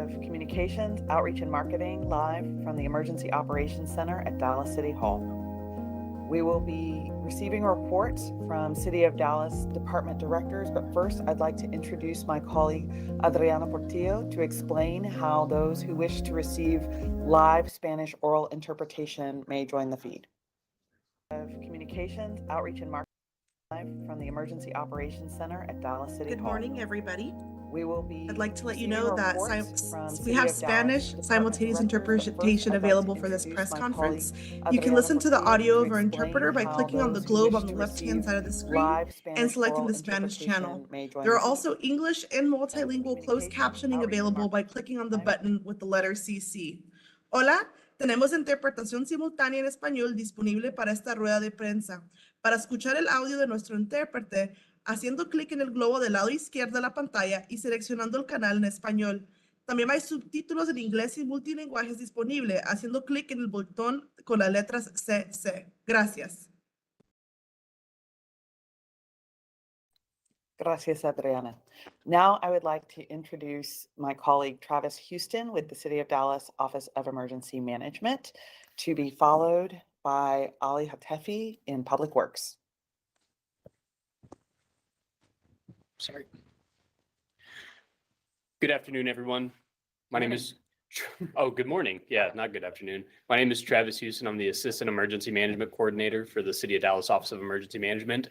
of Communications, Outreach, and Marketing live from the Emergency Operations Center at Dallas City Hall. We will be receiving reports from City of Dallas department directors, but first I'd like to introduce my colleague Adriana Portillo to explain how those who wish to receive live Spanish oral interpretation may join the feed. Of Communications, Outreach, and Marketing live from the Emergency Operations Center at Dallas City Hall. Good morning, everybody. We will be I'd like to let you receiving know that reports from we City have of Dallas Spanish department simultaneous directors, but first interpretation I'd like to available for this introduce press my conference. colleague, You can Adriana listen to the Portillo, audio to of our explain interpreter by how clicking on the those who globe wish on the to left-hand receive side of the screen live and Spanish selecting oral the Spanish channel. interpretation may join There the are feed. also English and multilingual closed Communications, captioning Outreach, and available by Marketing clicking on the live. button with the letter CC. Hola, Tenemos interpretación simultánea en español disponible para esta rueda de prensa. Para escuchar el audio de nuestro intérprete, haciendo clic en el globo del lado izquierdo de la pantalla y seleccionando el canal en español. También hay subtítulos en inglés y multilingües disponible, haciendo clic en el botón con las letras CC. Gracias. Gracias, Adriana. Now I would like to introduce my colleague Travis Houston with the City of Dallas Office of Emergency Management, to be followed by Ali Hatefi in Public Works. Sorry. Good afternoon, everyone. My name is, oh, good morning. Yeah, not good afternoon. My name is Travis Houston. I'm the Assistant Emergency Management Coordinator for the City of Dallas Office of Emergency Management.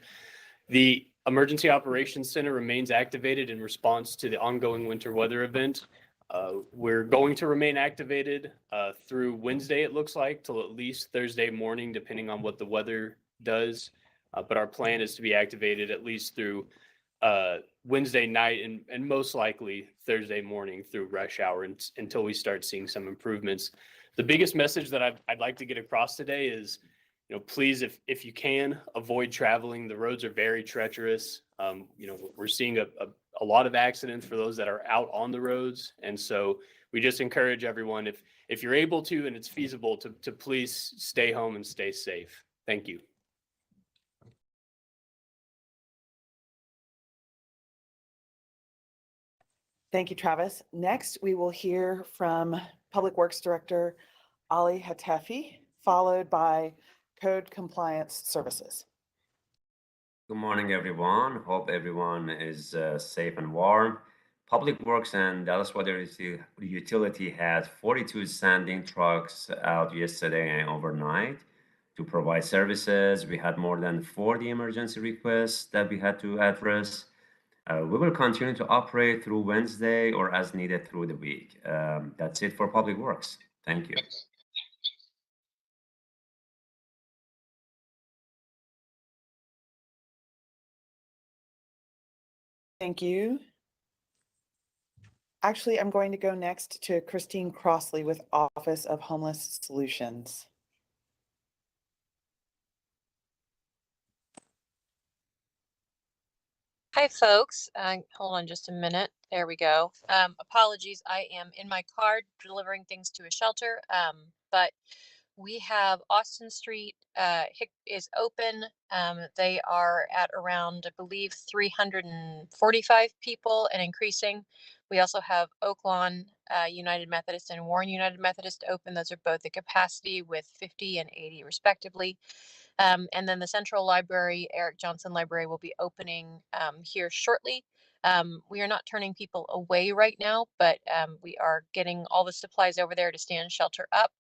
The Emergency Operations Center remains activated in response to the ongoing winter weather event. We're going to remain activated through Wednesday, it looks like, till at least Thursday morning, depending on what the weather does. But our plan is to be activated at least through Wednesday night and most likely Thursday morning through rush hour until we start seeing some improvements. The biggest message that I'd like to get across today is, please, if you can, avoid traveling. The roads are very treacherous. We're seeing a lot of accidents for those that are out on the roads. And so we just encourage everyone, if you're able to and it's feasible, to please stay home and stay safe. Thank you. Thank you, Travis. Next, we will hear from Public Works Director Ali Hatefi, followed by Code Compliance Services. Good morning, everyone. Hope everyone is safe and warm. Public Works and Dallas Water Utility had 42 standing trucks out yesterday and overnight to provide services. We had more than 40 emergency requests that we had to address. We will continue to operate through Wednesday or as needed through the week. That's it for Public Works. Thank you. Thank you. Actually, I'm going to go next to Christine Crossley with Office of Homeless Solutions. Hi, folks. Hold on just a minute. There we go. Apologies. I am in my car delivering things to a shelter. But we have Austin Street is open. They are at around, I believe, 345 people and increasing. We also have Oaklawn United Methodist and Warren United Methodist open. Those are both at capacity with 50 and 80 respectively. And then the Central Library, Eric Johnson Library, will be opening here shortly. We are not turning people away right now, but we are getting all the supplies over there to stand shelter up.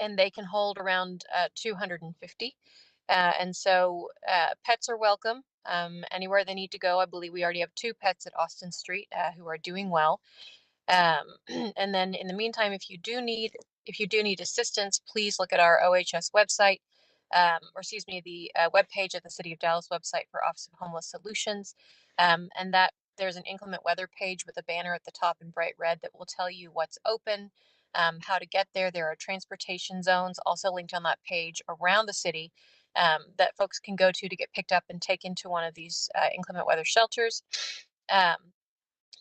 And they can hold around 250. And so pets are welcome anywhere they need to go. I believe we already have 2 pets at Austin Street who are doing well. And then in the meantime, if you do need assistance, please look at our OHS website, or excuse me, the webpage at the City of Dallas website for Office of Homeless Solutions. And that there's an inclement weather page with a banner at the top in bright red that will tell you what's open, how to get there. There are transportation zones also linked on that page around the city that folks can go to get picked up and taken to one of these inclement weather shelters.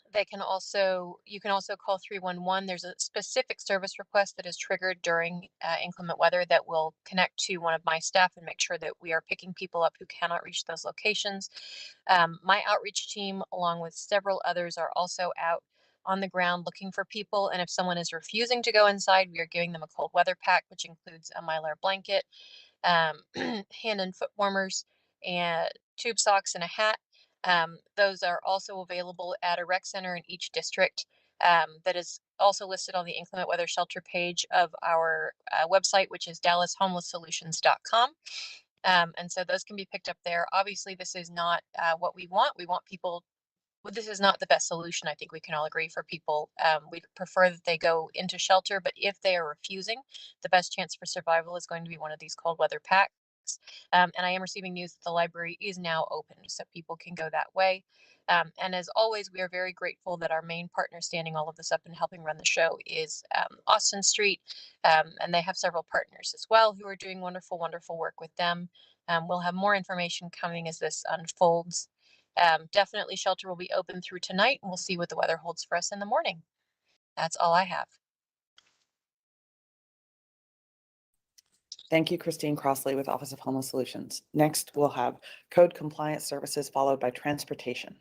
You can also call 311. There's a specific service request that is triggered during inclement weather that will connect to one of my staff and make sure that we are picking people up who cannot reach those locations. My outreach team, along with several others, are also out on the ground looking for people. And if someone is refusing to go inside, we are giving them a cold weather pack, which includes a Mylar blanket, hand and foot warmers, and tube socks and a hat. Those are also available at a rec center in each district that is also listed on the inclement weather shelter page of our website, which is DallasHomelessSolutions.com. And so those can be picked up there. Obviously, this is not what we want. We want people. Well, this is not the best solution. I think we can all agree for people. We prefer that they go into shelter, but if they are refusing, the best chance for survival is going to be one of these cold weather packs. And I am receiving news that the library is now open, so people can go that way. And as always, we are very grateful that our main partner standing all of this up and helping run the show is Austin Street. And they have several partners as well who are doing wonderful, wonderful work with them. We'll have more information coming as this unfolds. Definitely shelter will be open through tonight, and we'll see what the weather holds for us in the morning. That's all I have. Thank you, Christine Crossley with Office of Homeless Solutions. Next, we'll have Code Compliance Services followed by Transportation.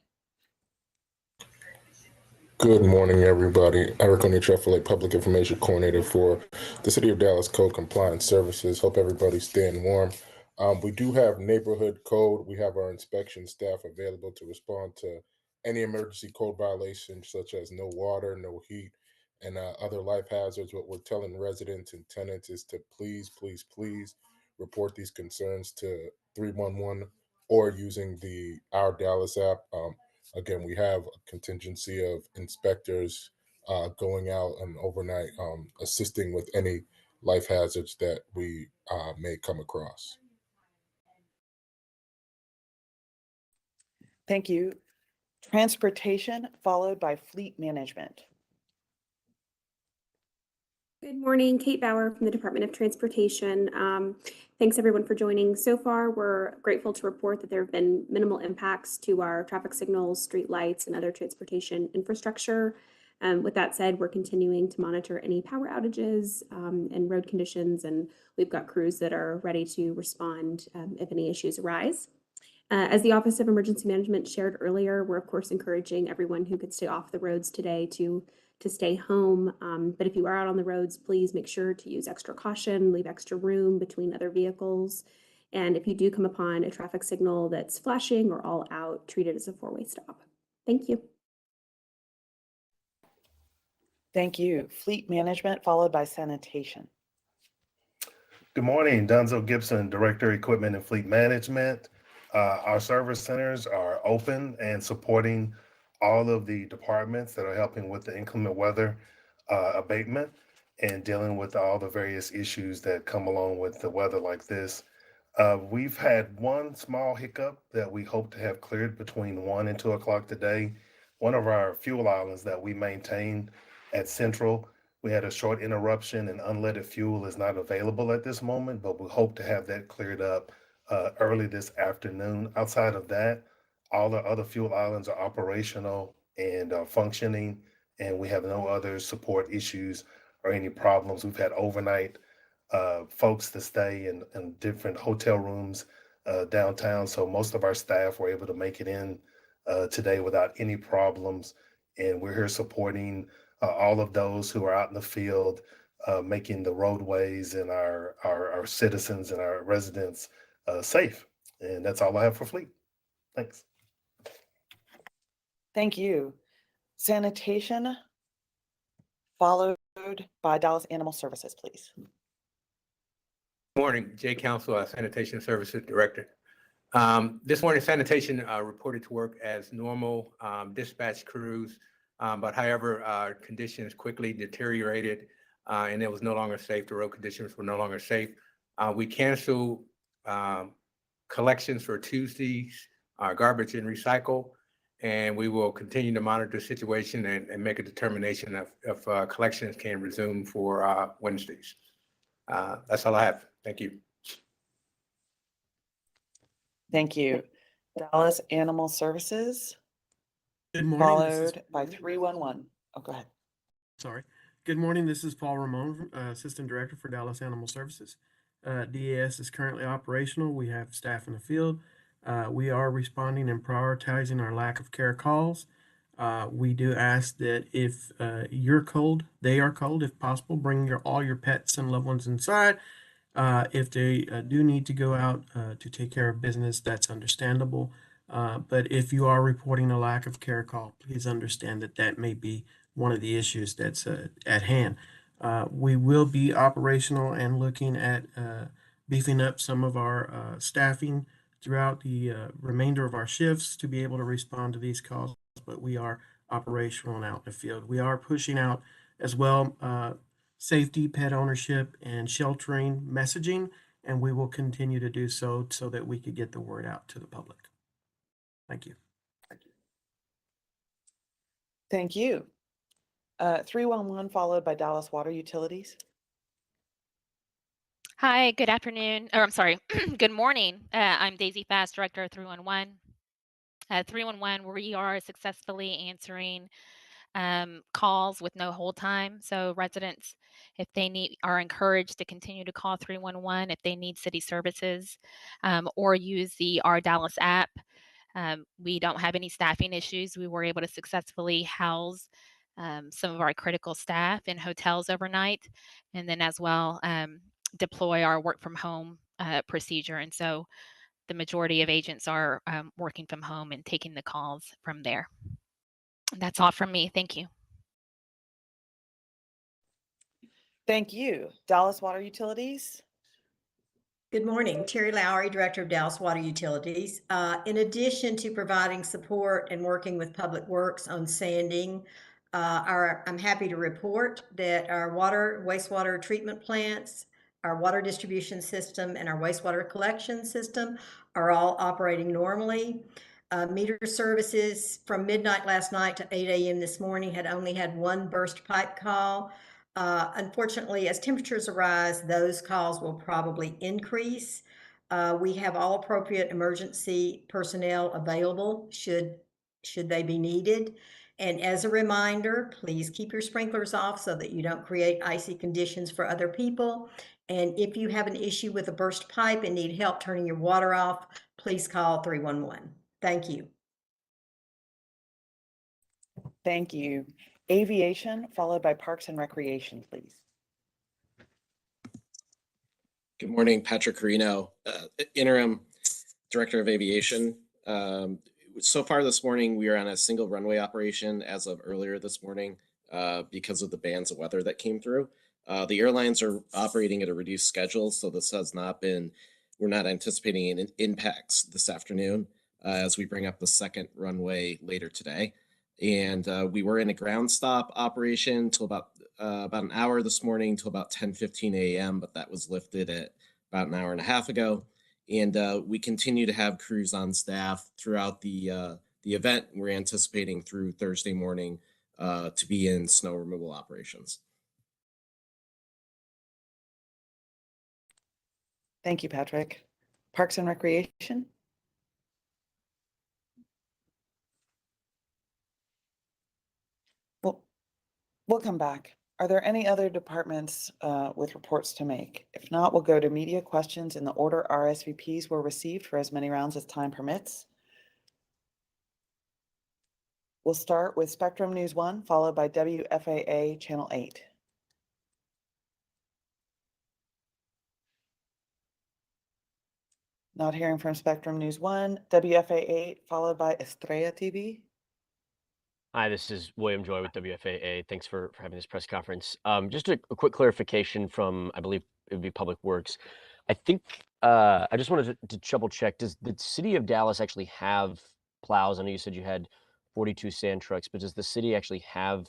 Good morning, everybody. Eric Onichefale, Public Information Coordinator for the City of Dallas Code Compliance Services. Hope everybody's staying warm. We do have neighborhood code. We have our inspection staff available to respond to any emergency code violations, such as no water, no heat, and other life hazards. What we're telling residents and tenants is to please, please, please report these concerns to 311 or using the Our Dallas app. Again, we have a contingency of inspectors going out and overnight assisting with any life hazards that we may come across. Thank you. Transportation followed by Fleet Management. Good morning, Kate Bauer from the Department of Transportation. Thanks everyone for joining. So far, we're grateful to report that there have been minimal impacts to our traffic signals, street lights, and other transportation infrastructure. With that said, we're continuing to monitor any power outages and road conditions, and we've got crews that are ready to respond if any issues arise. As the Office of Emergency Management shared earlier, we're of course encouraging everyone who could stay off the roads today to stay home. But if you are out on the roads, please make sure to use extra caution, leave extra room between other vehicles. And if you do come upon a traffic signal that's flashing or all out, treat it as a four-way stop. Thank you. Thank you. Fleet Management followed by Sanitation. Good morning, Dunzo Gibson, Director, Equipment and Fleet Management. Our service centers are open and supporting all of the departments that are helping with the inclement weather abatement and dealing with all the various issues that come along with the weather like this. We've had one small hiccup that we hope to have cleared between 1 and 2 o'clock today. One of our fuel islands that we maintain at Central, we had a short interruption and unleaded fuel is not available at this moment, but we hope to have that cleared up early this afternoon. Outside of that, all the other fuel islands are operational and functioning, and we have no other support issues or any problems. We've had overnight folks to stay in different hotel rooms downtown, so most of our staff were able to make it in today without any problems, and we're here supporting all of those who are out in the field, making the roadways and our citizens and our residents safe. And that's all I have for Fleet. Thanks. Thank you. Sanitation followed by Dallas Animal Services, please. Morning, Jay Council, Sanitation Services Director. This morning, sanitation reported to work as normal, dispatch crews, but however, conditions quickly deteriorated and it was no longer safe. The road conditions were no longer safe. We canceled collections for Tuesdays, garbage and recycle, and we will continue to monitor the situation and make a determination if collections can resume for Wednesdays. That's all I have. Thank you. Thank you. Dallas Animal Services Good morning. followed by 311. Oh, go ahead. Sorry. Good morning. This is Paul Ramon, Assistant Director for Dallas Animal Services. DAS is currently operational. We have staff in the field. We are responding and prioritizing our lack of care calls. We do ask that if you're cold, they are cold, if possible, bring all your pets and loved ones inside. If they do need to go out to take care of business, that's understandable. But if you are reporting a lack of care call, please understand that that may be one of the issues that's at hand. We will be operational and looking at beefing up some of our staffing throughout the remainder of our shifts to be able to respond to these calls, but we are operational and out in the field. We are pushing out as well safety, pet ownership, and sheltering messaging, and we will continue to do so that we could get the word out to the public. Thank you. Thank you. 311 followed by Dallas Water Utilities. Hi, good afternoon, or I'm sorry, good morning. I'm Daisy Fast, Director of 311. 311, we are successfully answering calls with no hold time. So residents, if they need, are encouraged to continue to call 311 if they need city services or use the Our Dallas app. We don't have any staffing issues. We were able to successfully house some of our critical staff in hotels overnight, and then as well deploy our work from home procedure. And so the majority of agents are working from home and taking the calls from there. That's all from me. Thank you. Thank you. Dallas Water Utilities. Good morning, Terry Lowry, Director of Dallas Water Utilities. In addition to providing support and working with Public Works on sanding, I'm happy to report that our wastewater treatment plants, our water distribution system, and our wastewater collection system are all operating normally. Meter services from midnight last night to 8 a.m. this morning had only had one burst pipe call. Unfortunately, as temperatures rise, those calls will probably increase. We have all appropriate emergency personnel available should they be needed. And as a reminder, please keep your sprinklers off so that you don't create icy conditions for other people. And if you have an issue with a burst pipe and need help turning your water off, please call 311. Thank you. Thank you. Aviation followed by Parks and Recreation, please. Good morning, Patrick Carino, Interim Director of Aviation. So far this morning, we are on a single runway operation as of earlier this morning because of the bands of weather that came through. The airlines are operating at a reduced schedule, so this has not been, we're not anticipating any impacts this afternoon as we bring up the second runway later today. And we were in a ground stop operation till about an hour this morning till about 10:15 a.m., but that was lifted at about an hour and a half ago. And we continue to have crews on staff throughout the event. We're anticipating through Thursday morning to be in snow removal operations. Thank you, Patrick. Parks and Recreation. We'll come back. Are there any other departments with reports to make? If not, we'll go to media questions in the order RSVPs were received for as many rounds as time permits. We'll start with Spectrum News 1, followed by WFAA Channel 8. Not hearing from Spectrum News 1, WFAA 8, followed by Estrella TV. Hi, this is William Joy with WFAA. Thanks for having this press conference. Just a quick clarification from, I believe it would be Public Works. I think I just wanted to double check. Does the city of Dallas actually have plows? I know you said you had 42 sand trucks, but does the city actually have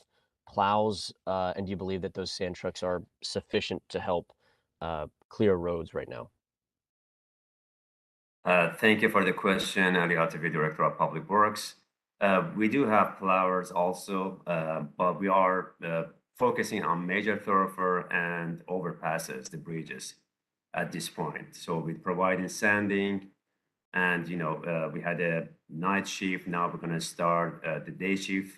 plows? And do you believe that those sand trucks are sufficient to help clear roads right now? Thank you for the question, Ali Atavi, Director of Public Works. We do have plowers also, but we are focusing on major thoroughfare and overpasses, the bridges at this point. So we're providing sanding and, we had a night shift. Now we're going to start the day shift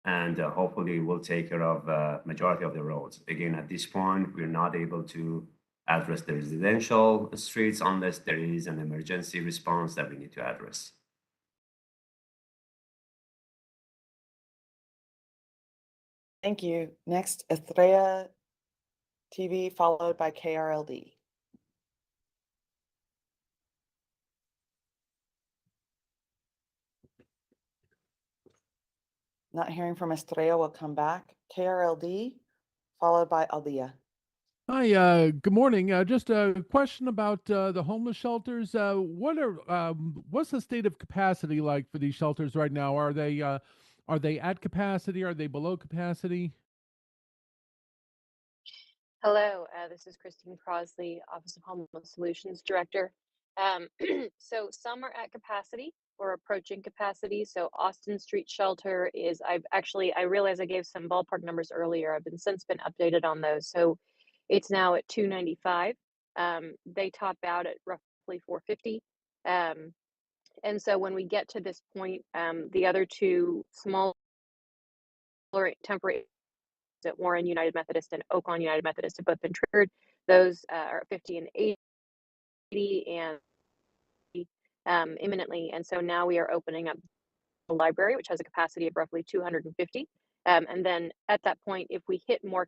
and hopefully we'll take care of majority of the roads. Again, at this point, we're not able to address the residential streets unless there is an emergency response that we need to address. Thank you. Next, Estrella TV, followed by KRLD. Not hearing from Estrella, we'll come back. KRLD, followed by Aldea. Hi, good morning. Just a question about the homeless shelters. What's the state of capacity like for these shelters right now? Are they at capacity? Are they below capacity? Hello, this is Christine Crosley, Office of Homeless Solutions Director. So some are at capacity, or approaching capacity. So Austin Street Shelter is, I realized I gave some ballpark numbers earlier. I've since been updated on those. So it's now at 295. They top out at roughly 450. And so when we get to this point, the other two smaller temporary at Warren United Methodist and Oaklawn United Methodist have both been triggered. Those are 50 and 80 and imminently. And so now we are opening up the library, which has a capacity of roughly 250. And then at that point, if we hit more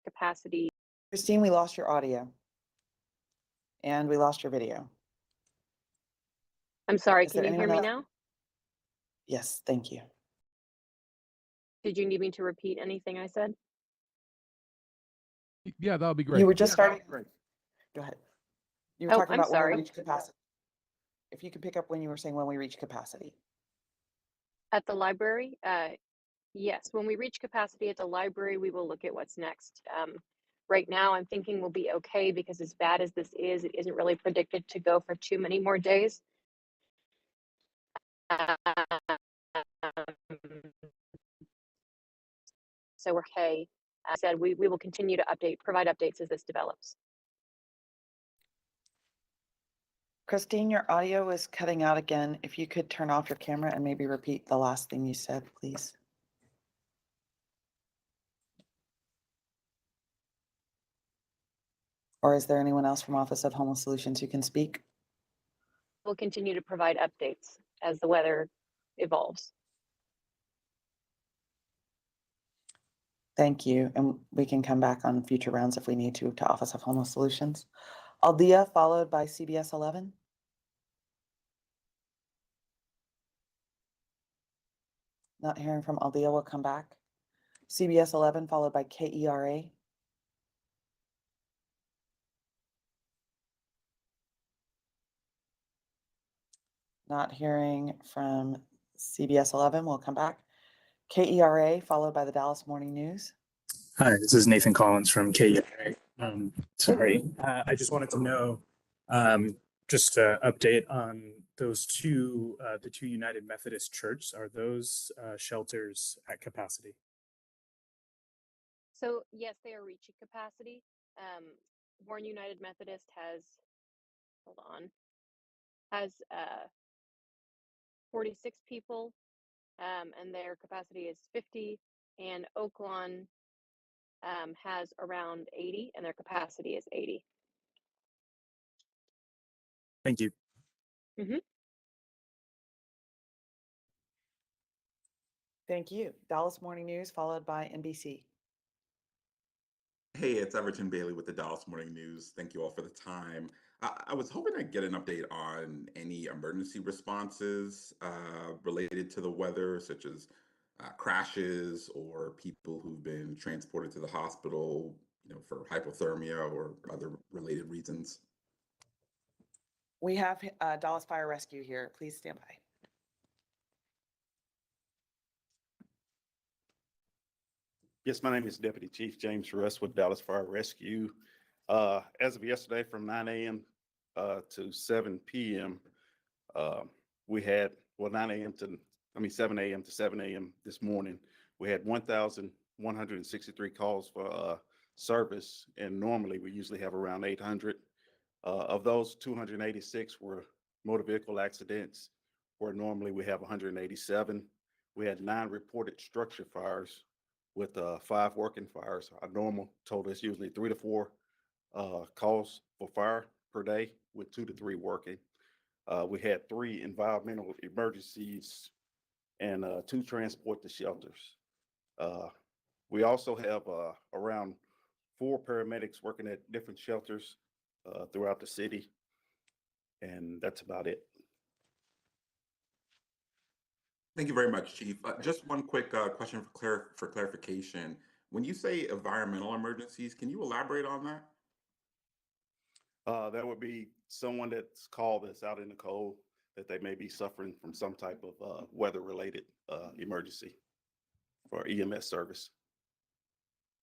capacity. Christine, we lost your audio. And we lost your video. I'm sorry, Is can there you hear anyone me else? now? Yes, thank you. Did you need me to repeat anything I said? Yeah, that'll be great. You were just starting. Go ahead. You were Oh, talking I'm about when we sorry. reach capacity. If you could pick up when you were saying when we reach capacity. At the library, yes, when we reach capacity at the library, we will look at what's next. Right now, I'm thinking we'll be okay because as bad as this is, it isn't really predicted to go for too many more days. So we're okay. I said we will continue to provide updates as this develops. Christine, your audio is cutting out again. If you could turn off your camera and maybe repeat the last thing you said, please. Or is there anyone else from Office of Homeless Solutions who can speak? We'll continue to provide updates as the weather evolves. Thank you. And we can come back on future rounds if we need to Office of Homeless Solutions. Aldea, followed by CBS 11. Not hearing from Aldea, we'll come back. CBS 11, followed by KERA. Not hearing from CBS 11, we'll come back. KERA, followed by the Dallas Morning News. Hi, this is Nathan Collins from KERA. I just wanted to know, just an update on those two, the two United Methodist Church. Are those shelters at capacity? So yes, they are reaching capacity. Warren United Methodist has, has 46 people, and their capacity is 50, and Oaklawn has around 80, and their capacity is 80. Thank you. Mm-hmm. Thank you. Dallas Morning News, followed by NBC. Hey, it's Everton Bailey with the Dallas Morning News. Thank you all for the time. I was hoping to get an update on any emergency responses related to the weather, such as crashes or people who've been transported to the hospital, for hypothermia or other related reasons. We have Dallas Fire Rescue here. Please stand by. Yes, my name is Deputy Chief James Russ with Dallas Fire Rescue. As of yesterday, from 9 a.m. To 7 p.m., we had, 7 a.m. to 7 a.m. this morning, we had 1,163 calls for service, and normally we usually have around 800. Of those, 286 were motor vehicle accidents, where normally we have 187. We had 9 reported structure fires, with 5 working fires. Our normal total is usually 3 to 4 calls for fire per day, with 2 to 3 working. We had 3 environmental emergencies and 2 transport to shelters. We also have around 4 paramedics working at different shelters throughout the city, and that's about it. Thank you very much, Chief. Just one quick question for clarification. When you say environmental emergencies, can you elaborate on that? That would be someone that's called that's out in the cold, that they may be suffering from some type of weather-related emergency for EMS service.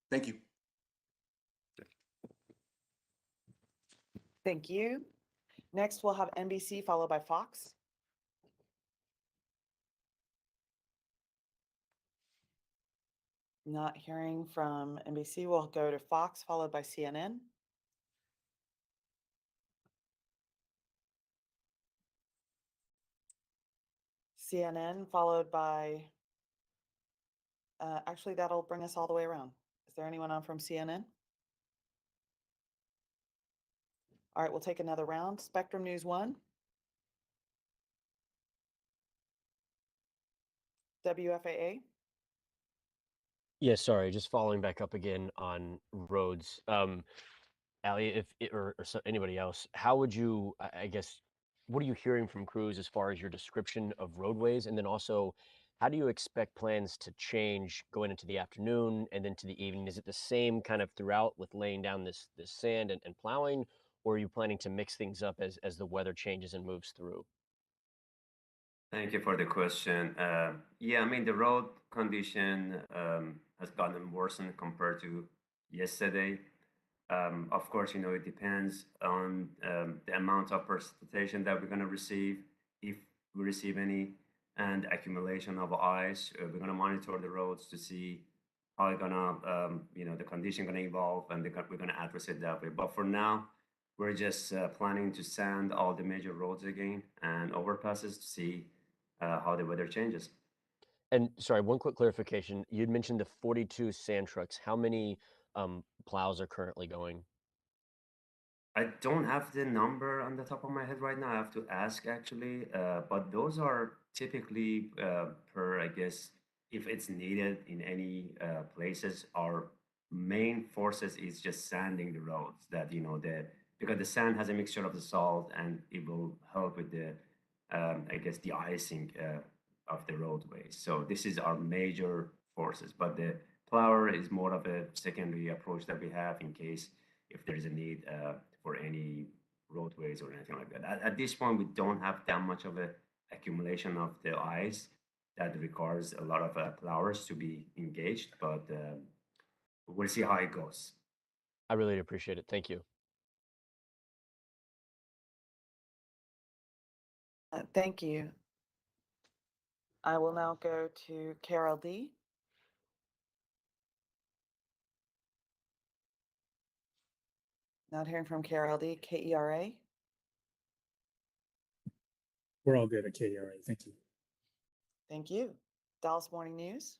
Thank you. Thank you. Next, we'll have NBC followed by Fox. Not hearing from NBC, we'll go to Fox followed by CNN. CNN followed by, actually, that'll bring us all the way around. Is there anyone on from CNN? All right, we'll take another round. Spectrum News 1. WFAA. Yeah, sorry, just following back up again on roads. Allie, if anybody else, how would you, I guess, what are you hearing from crews as far as your description of roadways? And then also, how do you expect plans to change going into the afternoon and then to the evening? Is it the same kind of throughout with laying down this sand and plowing, or are you planning to mix things up as the weather changes and moves through? Thank you for the question. Yeah, I mean, the road condition has gotten worsened compared to yesterday. Of course, it depends on the amount of precipitation that we're going to receive, if we receive any, and accumulation of ice. We're going to monitor the roads to see how it's going to, the condition going to evolve, and we're going to address it that way. But for now, we're just planning to sand all the major roads again and overpasses to see how the weather changes. And sorry, one quick clarification. You'd mentioned the 42 sand trucks. How many plows are currently going? I don't have the number on the top of my head right now. I have to ask actually, but those are typically per, I guess, if it's needed in any places. Our main forces is just sanding the roads. Because the sand has a mixture of the salt and it will help with the, I guess, the icing of the roadways. So this is our major forces, but the plower is more of a secondary approach that we have in case if there is a need for any roadways or anything like that. At this point, we don't have that much of a accumulation of the ice that requires a lot of plowers to be engaged, but we'll see how it goes. I really appreciate it. Thank you. Thank you. I will now go to KRLD. Not hearing from KRLD. KERA. We're all good at KERA. Thank you. Thank you. Dallas Morning News.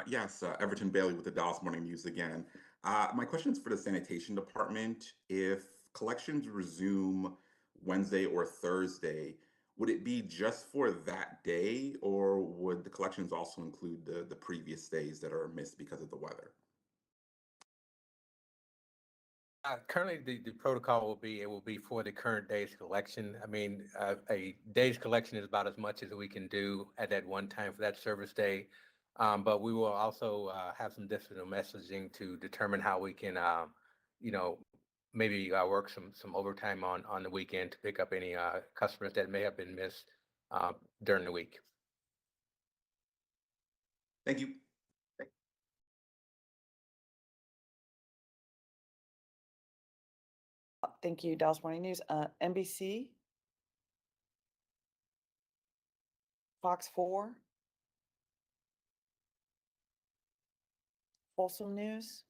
Yes, Everton Bailey with the Dallas Morning News again. My question is for the sanitation department. If collections resume Wednesday or Thursday, would it be just for that day, or would the collections also include the previous days that are missed because of the weather? Currently, the protocol will be for the current day's collection. I mean, a day's collection is about as much as we can do at that one time for that service day. But we will also have some additional messaging to determine how we can, maybe work some overtime on the weekend to pick up any customers that may have been missed during the week. Thank you. Thank you, Dallas Morning News. NBC, Fox 4, Folsom News,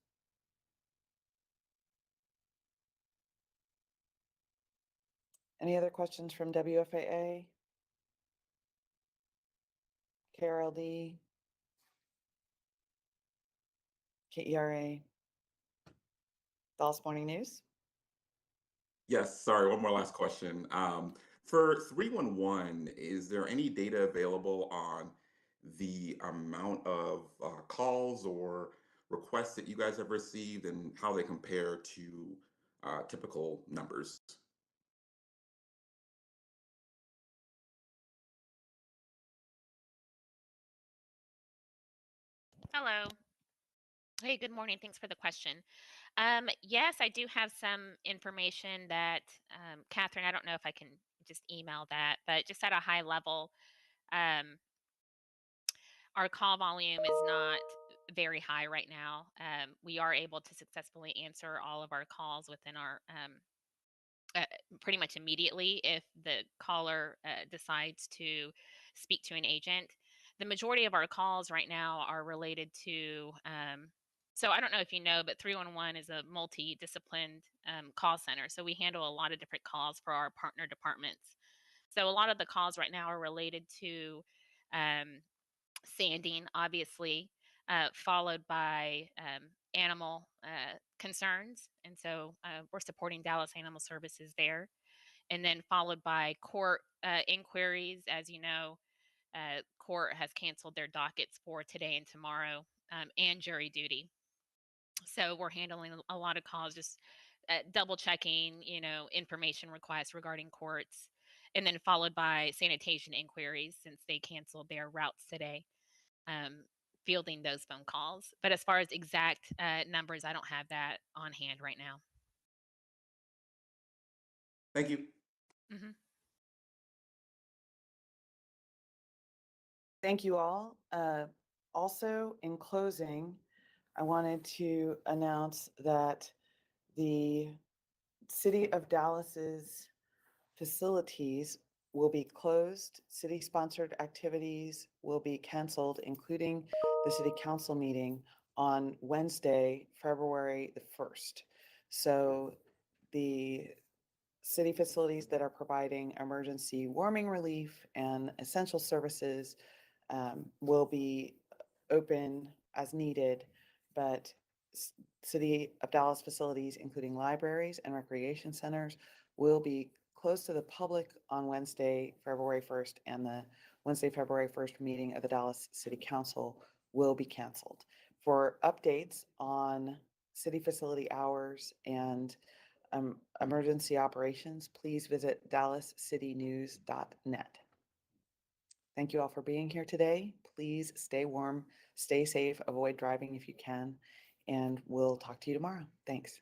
any other questions from WFAA, KRLD, KERA, Dallas Morning News? Yes, sorry, one more last question. For 311, is there any data available on the amount of calls or requests that you guys have received and how they compare to typical numbers? Hello. Hey, good morning. Thanks for the question. Yes, I do have some information that, Catherine, I don't know if I can just email that, but just at a high level, our call volume is not very high right now. We are able to successfully answer all of our calls within our pretty much immediately if the caller decides to speak to an agent. The majority of our calls right now are related to, so I don't know if you know, but 311 is a multidisciplined call center. So we handle a lot of different calls for our partner departments. So a lot of the calls right now are related to sanding, obviously, followed by animal concerns. And so we're supporting Dallas Animal Services there. And then followed by court inquiries. As you know, court has canceled their dockets for today and tomorrow, and jury duty. So we're handling a lot of calls, just double checking, information requests regarding courts, and then followed by sanitation inquiries since they canceled their routes today. Fielding those phone calls. But as far as exact numbers, I don't have that on hand right now. Thank you. hmm Thank you all. Also, in closing, I wanted to announce that the City of Dallas's facilities will be closed. City-sponsored activities will be canceled, including the City Council meeting on Wednesday, February the 1st. So the city facilities that are providing emergency warming relief and essential services will be open as needed, but City of Dallas facilities, including libraries and recreation centers, will be closed to the public on Wednesday, February 1st, and the Wednesday, February 1st meeting of the Dallas City Council will be canceled. For updates on city facility hours and emergency operations, please visit dallascitynews.net. Thank you all for being here today. Please stay warm, stay safe, avoid driving if you can, and we'll talk to you tomorrow. Thanks.